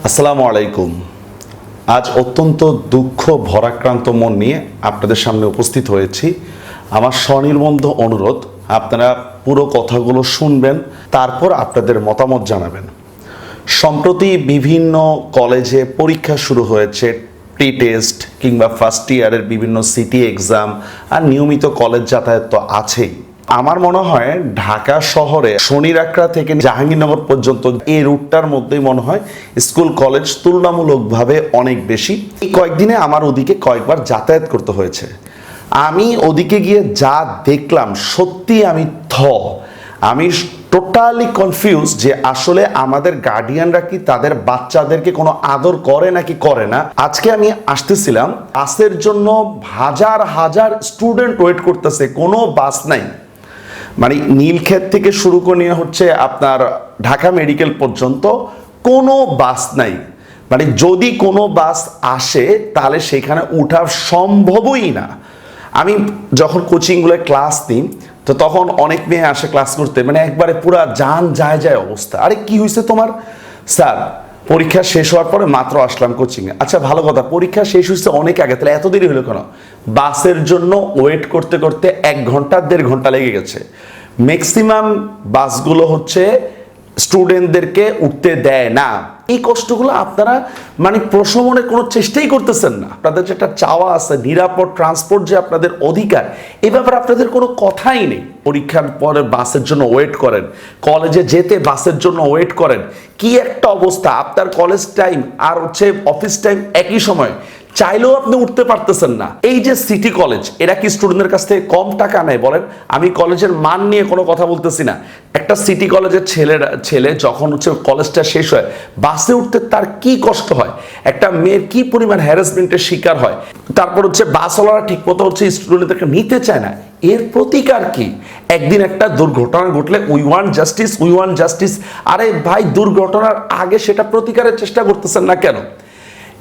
আসসালামু আলাইকুম। আজ অত্যন্ত দুঃখ ভরাক্রান্ত মন নিয়ে আপনাদের সামনে উপস্থিত হয়েছি। আমার স্বনির্বন্ধ অনুরোধ, আপনারা পুরো কথাগুলো শুনবেন, তারপর আপনাদের মতামত জানাবেন। সম্প্রতি বিভিন্ন কলেজে পরীক্ষা শুরু হয়েছে, প্রি টেস্ট কিংবা ফার্স্ট ইয়ারের বিভিন্ন সিটি এক্সাম, আর নিয়মিত কলেজ যাতায়াত তো আছেই। আমার মনে হয় ঢাকা শহরে শনিরাকড়া থেকে জাহাঙ্গীরনগর পর্যন্ত এই রুটটার মধ্যেই মনে হয় স্কুল কলেজ তুলনামূলকভাবে অনেক বেশি। এই কয়েকদিনে আমার ওদিকে কয়েকবার যাতায়াত করতে হয়েছে। আমি ওদিকে গিয়ে যা দেখলাম, সত্যি আমি টোটালি কনফিউজ যে আসলে আমাদের গার্ডিয়ানরা কি তাদের বাচ্চাদেরকে কোনো আদর করে নাকি করে না। আজকে আমি আসতেছিলাম, বাসের জন্য হাজার হাজার স্টুডেন্ট ওয়েট করতেছে, কোনো বাস নাই। মানে নীলক্ষেত থেকে শুরু করে নিয়ে হচ্ছে আপনার ঢাকা মেডিকেল পর্যন্ত কোনো বাস নাই। মানে যদি কোনো বাস আসে তাহলে সেখানে ওঠা সম্ভবই না। আমি যখন কোচিংগুলোয় ক্লাস নিই তো তখন অনেক মেয়ে আসে ক্লাস করতে, মানে একবারে পুরা জান যায় যায় অবস্থা। আরে কি হয়েছে তোমার? স্যার পরীক্ষা শেষ হওয়ার পরে মাত্র আসলাম কোচিংয়ে। আচ্ছা ভালো কথা, পরীক্ষা শেষ হয়েছে অনেক আগে, তাহলে এত দেরি হলো কেন? বাসের জন্য ওয়েট করতে করতে 1 ঘন্টা 1.5 ঘন্টা লেগে গেছে। ম্যাক্সিমাম বাসগুলো হচ্ছে স্টুডেন্টদেরকে উঠতে দেয় না। এই কষ্টগুলো আপনারা মানে প্রশমনের কোনো চেষ্টাই করতেছেন না। আপনাদের যেটা চাওয়া আছে নিরাপদ ট্রান্সপোর্ট, যে আপনাদের অধিকার, এই ব্যাপারে আপনাদের কোনো কথাই নেই। পরীক্ষার পরে বাসের জন্য ওয়েট করেন, কলেজে যেতে বাসের জন্য ওয়েট করেন। কি একটা অবস্থা! আপনার কলেজ টাইম আর হচ্ছে অফিস টাইম একই সময়, চাইলেও আপনি উঠতে পারতেছেন না। এই যে সিটি কলেজ, এরা কি স্টুডেন্টদের কাছ থেকে কম টাকা নেয় বলেন? আমি কলেজের মান নিয়ে কোনো কথা বলতেছি না। একটা সিটি কলেজের ছেলে যখন হচ্ছে কলেজটা শেষ হয়, বাসে উঠতে তার কি কষ্ট হয়, একটা মেয়ের কি পরিমাণ হ্যারাসমেন্টের শিকার হয়। তারপর হচ্ছে বাসওয়ালারা ঠিক মতো হচ্ছে স্টুডেন্টদেরকে নিতে চায় না। এর প্রতিকার কি? একদিন একটা দুর্ঘটনা ঘটলে উই ওয়ান্ট জাস্টিস। আরে ভাই, দুর্ঘটনার আগে সেটা প্রতিকারের চেষ্টা করতেছেন না কেন?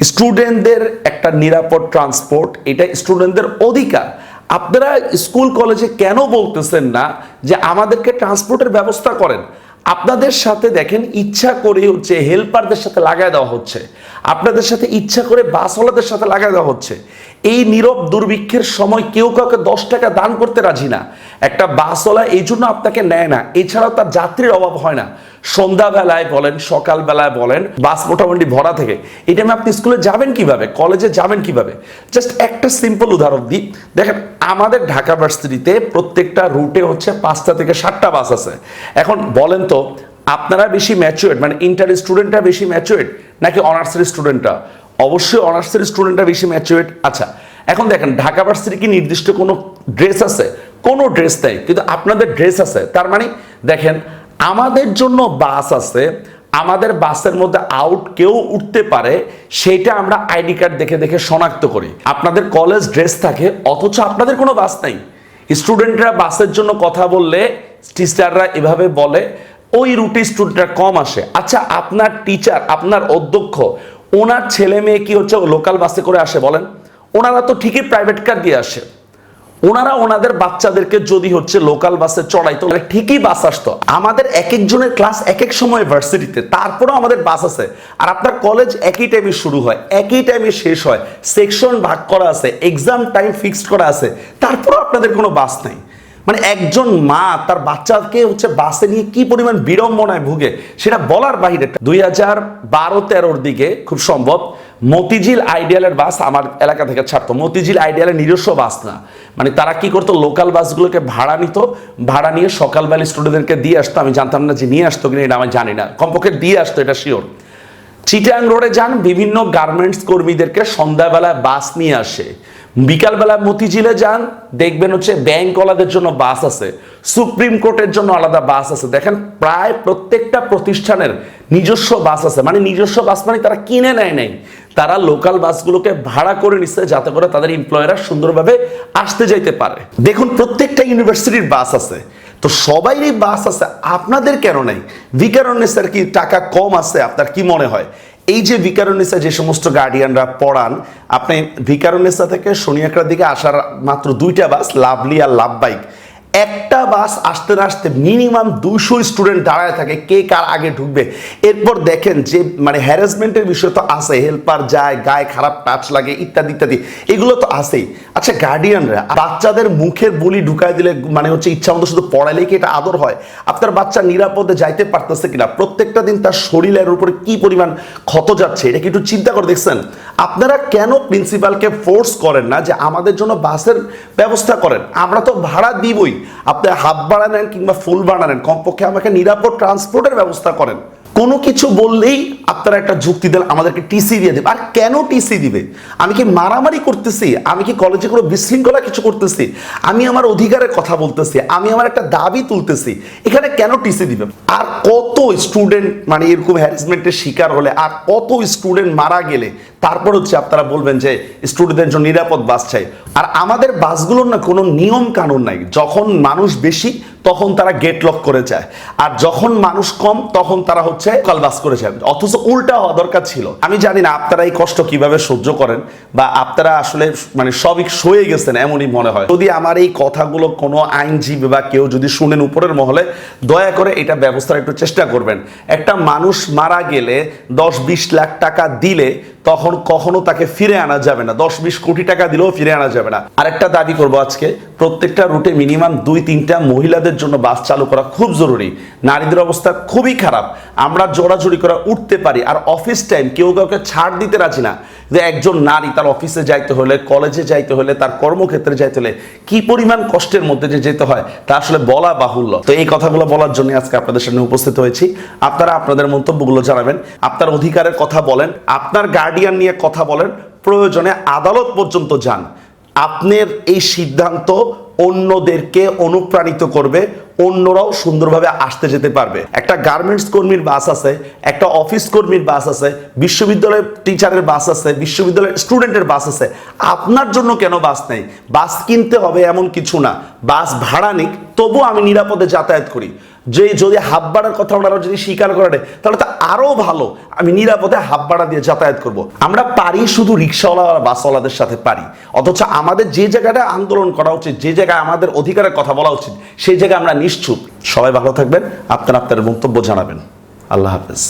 স্টুডেন্টদের একটা নিরাপদ ট্রান্সপোর্ট, এটা স্টুডেন্টদের অধিকার। আপনারা স্কুল কলেজে কেন বলতেছেন না যে আমাদেরকে ট্রান্সপোর্টের ব্যবস্থা করেন? আপনাদের সাথে দেখেন ইচ্ছা করে হচ্ছে হেল্পারদের সাথে লাগায় দেওয়া হচ্ছে, আপনাদের সাথে ইচ্ছা করে বাসওয়ালাদের সাথে লাগায় দেওয়া হচ্ছে। এই নীরব দুর্ভিক্ষের সময় কেউ কাউকে 10 টাকা দান করতে রাজি না। একটা বাসওয়ালা এই জন্য আপনাকে নেয় না, এছাড়াও তার যাত্রীর অভাব হয় না। সন্ধ্যাবেলায় বলেন, সকালবেলায় বলেন, বাস মোটামুটি ভরা থেকে। এই টাইমে আপনি স্কুলে যাবেন কিভাবে, কলেজে যাবেন কিভাবে? জাস্ট একটা সিম্পল উদাহরণ দিই। দেখেন, আমাদের ঢাকা ভার্সিটিতে প্রত্যেকটা রুটে হচ্ছে 5টা থেকে 7টা বাস আছে। এখন বলেন তো, আপনারা বেশি ম্যাচুয়ার্ড, মানে ইন্টার স্টুডেন্টরা বেশি ম্যাচুয়ার্ড নাকি অনার্সের স্টুডেন্টরা? অবশ্যই অনার্সের স্টুডেন্টরা বেশি ম্যাচুয়ার্ড। আচ্ছা, এখন দেখেন, ঢাকা ভার্সিটি কি নির্দিষ্ট কোনো ড্রেস আছে? কোনো ড্রেস নেই, কিন্তু আপনাদের ড্রেস আছে। তার মানে দেখেন, আমাদের জন্য বাস আছে, আমাদের বাসের মধ্যে আউট কেউ উঠতে পারে, সেটা আমরা আইডি কার্ড দেখে দেখে শনাক্ত করি। আপনাদের কলেজ ড্রেস থাকে, অথচ আপনাদের কোনো বাস নাই। স্টুডেন্টরা বাসের জন্য কথা বললে টিচাররা এভাবে বলে ওই রুটে স্টুডেন্টরা কম আসে। আচ্ছা, আপনার টিচার, আপনার অধ্যক্ষ, ওনার ছেলে মেয়ে কি হচ্ছে লোকাল বাসে করে আসে বলেন? ওনারা তো ঠিকই প্রাইভেট কার দিয়ে আসে। ওনারা ওনাদের বাচ্চাদেরকে যদি হচ্ছে লোকাল বাসে চড়াইতো, ঠিকই বাস আসতো। আমাদের এক একজনের ক্লাস এক এক সময় ভার্সিটিতে, তারপরেও আমাদের বাস আছে। আর আপনার কলেজ একই টাইমে শুরু হয়, একই টাইমে শেষ হয়, সেকশন ভাগ করা আছে, এক্সাম টাইম ফিক্সড করা আছে, তারপরেও আপনাদের কোনো বাস নাই। মানে একজন মা তার বাচ্চাকে হচ্ছে বাসে নিয়ে কি পরিমাণ বিড়ম্বনায় ভুগে সেটা বলার বাহিরে। 2012-13 দিকে খুব সম্ভব মতিঝিল আইডিয়ালের বাস আমার এলাকা থেকে ছাড়তো। মতিঝিল আইডিয়ালের নিজস্ব বাস না, মানে তারা কি করতো, লোকাল বাসগুলোকে ভাড়া নিত, ভাড়া নিয়ে সকালবেলা স্টুডেন্টদেরকে দিয়ে আসতো। আমি জানতাম না যে নিয়ে আসতো কিনা, এটা আমি জানি না, কমপক্ষে দিয়ে আসতো, এটা শিওর। চিটাং রোডে যান, বিভিন্ন গার্মেন্টস কর্মীদেরকে সন্ধ্যাবেলায় বাস নিয়ে আসে। বিকালবেলা মতিঝিলে যান, দেখবেন হচ্ছে ব্যাংকওয়ালাদের জন্য বাস আছে, সুপ্রিম কোর্টের জন্য আলাদা বাস আছে। দেখেন, প্রায় প্রত্যেকটা প্রতিষ্ঠানের নিজস্ব বাস আছে। মানে নিজস্ব বাস মানে তারা কিনে নেয় নাই, তারা লোকাল বাসগুলোকে ভাড়া করে নিচ্ছে যাতে করে তাদের এমপ্লয়াররা সুন্দরভাবে আসতে যাইতে পারে। দেখুন, প্রত্যেকটা ইউনিভার্সিটির বাস আছে, তো সবাইরই বাস আছে, আপনাদের কেন নাই? ভিকারুননিসার কি টাকা কম আছে? আপনার কি মনে হয়? এই যে ভিকারুননিসা যে সমস্ত গার্ডিয়ানরা পড়ান, আপনি ভিকারুননিসা থেকে শনিয়াকড়ার দিকে আসার মাত্র 2টা বাস, লাভলি আর লাভ বাইক, একটা বাস আসতে না আসতে মিনিমাম 200 স্টুডেন্ট দাঁড়ায় থাকে, কে কার আগে ঢুকবে। এরপর দেখেন যে মানে হ্যারাসমেন্টের বিষয় তো আছে, হেল্পার যায়, গায়ে খারাপ টাচ লাগে, ইত্যাদি ইত্যাদি, এগুলো তো আছেই। আচ্ছা, গার্ডিয়ানরা বাচ্চাদের মুখের বুলি ঢুকায় দিলে মানে হচ্ছে ইচ্ছা মতো শুধু পড়াইলেই কি এটা আদর হয়? আপনার বাচ্চা নিরাপদে যাইতে পারতেছে কিনা, প্রত্যেকটা দিন তার শরীরের উপরে কি পরিমাণ ক্ষত যাচ্ছে, এটা কি একটু চিন্তা করে দেখছেন? আপনারা কেন প্রিন্সিপালকে ফোর্স করেন না যে আমাদের জন্য বাসের ব্যবস্থা করেন? আমরা তো ভাড়া দিবই, আপনি হাফ ভাড়া নেন কিংবা ফুল ভাড়া নেন, কমপক্ষে আমাকে নিরাপদ ট্রান্সপোর্টের ব্যবস্থা করেন। কোনো কিছু বললেই আপনারা একটা যুক্তি দেন আমাদেরকে টিসি দিয়ে দেবে। আর কেন টিসি দিবে? আমি কি মারামারি করতেছি? আমি কি কলেজে কোনো বিশৃঙ্খলা কিছু করতেছি? আমি আমার অধিকারের কথা বলতেছি, আমি আমার একটা দাবি তুলতেছি, এখানে কেন টিসি দিবে? আর কত স্টুডেন্ট মানে এরকম হ্যারাসমেন্টের শিকার হলে, আর কত স্টুডেন্ট মারা গেলে তারপর হচ্ছে আপনারা বলবেন যে স্টুডেন্টদের জন্য নিরাপদ বাস চাই। আর আমাদের বাসগুলোর না কোনো নিয়ম কানুন নাই। যখন মানুষ বেশি তখন তারা গেট লক করে যায়, আর যখন মানুষ কম তখন তারা হচ্ছে লোকাল বাস করে যায়, অথচ উল্টা হওয়া দরকার ছিল। আমি জানি না আপনারা এই কষ্ট কিভাবে সহ্য করেন, বা আপনারা আসলে মানে সবই সয়ে গেছেন এমনই মনে হয়। যদি আমার এই কথাগুলো কোনো আইনজীবী বা কেউ যদি শুনেন উপরের মহলে, দয়া করে এটা ব্যবস্থার একটু চেষ্টা করবেন। একটা মানুষ মারা গেলে 10-20 লাখ টাকা দিলে তখন কখনো তাকে ফিরে আনা যাবে না, 10-20 কোটি টাকা দিলেও ফিরে আনা যাবে না। আরেকটা দাবি করবো, আজকে প্রত্যেকটা রুটে মিনিমাম 2-3টা মহিলাদের জন্য বাস চালু করা খুব জরুরি। নারীদের অবস্থা খুবই খারাপ, আমরা জোরাজুরি করে উঠতে পারি। আর অফিস টাইম কেউ কাউকে ছাড় দিতে রাজি না, যে একজন নারী তার অফিসে যাইতে হলে, কলেজে যাইতে হলে, তার কর্মক্ষেত্রে যাইতে হলে কি পরিমাণ কষ্টের মধ্যে যে যেতে হয় তা আসলে বলা বাহুল্য। তো এই কথাগুলো বলার জন্য আজকে আপনাদের সামনে উপস্থিত হয়েছি। আপনারা আপনাদের মন্তব্যগুলো জানাবেন, আপনার অধিকারের কথা বলেন, আপনার গার্ডিয়ান নিয়ে কথা বলেন, প্রয়োজনে আদালত পর্যন্ত যান। আপনার এই সিদ্ধান্ত অন্যদেরকে অনুপ্রাণিত করবে, অন্যরাও সুন্দরভাবে আসতে যেতে পারবে। একটা গার্মেন্টস কর্মীর বাস আছে, একটা অফিস কর্মীর বাস আছে, বিশ্ববিদ্যালয়ের টিচারের বাস আছে, বিশ্ববিদ্যালয়ের স্টুডেন্টের বাস আছে। আপনার জন্য কেন বাস নেই? বাস কিনতে হবে এমন কিছু না, বাস ভাড়া নিক, তবু আমি নিরাপদে যাতায়াত করি। যে যদি হাফ ভাড়ার কথা ওনারা যদি স্বীকার করে তাহলে তো আরো ভালো, আমি নিরাপদে হাফ ভাড়া দিয়ে যাতায়াত করব। আমরা পারি শুধু রিক্সাওয়ালা আর বাসওয়ালাদের সাথে পারি, অথচ আমাদের যে জায়গাটা আন্দোলন করা উচিত, যে জায়গায় আমাদের অধিকারের কথা বলা উচিত, সেই জায়গায় আমরা নিশ্চুপ। সবাই ভালো থাকবেন, আপনার মন্তব্য জানাবেন। আল্লাহ হাফেজ।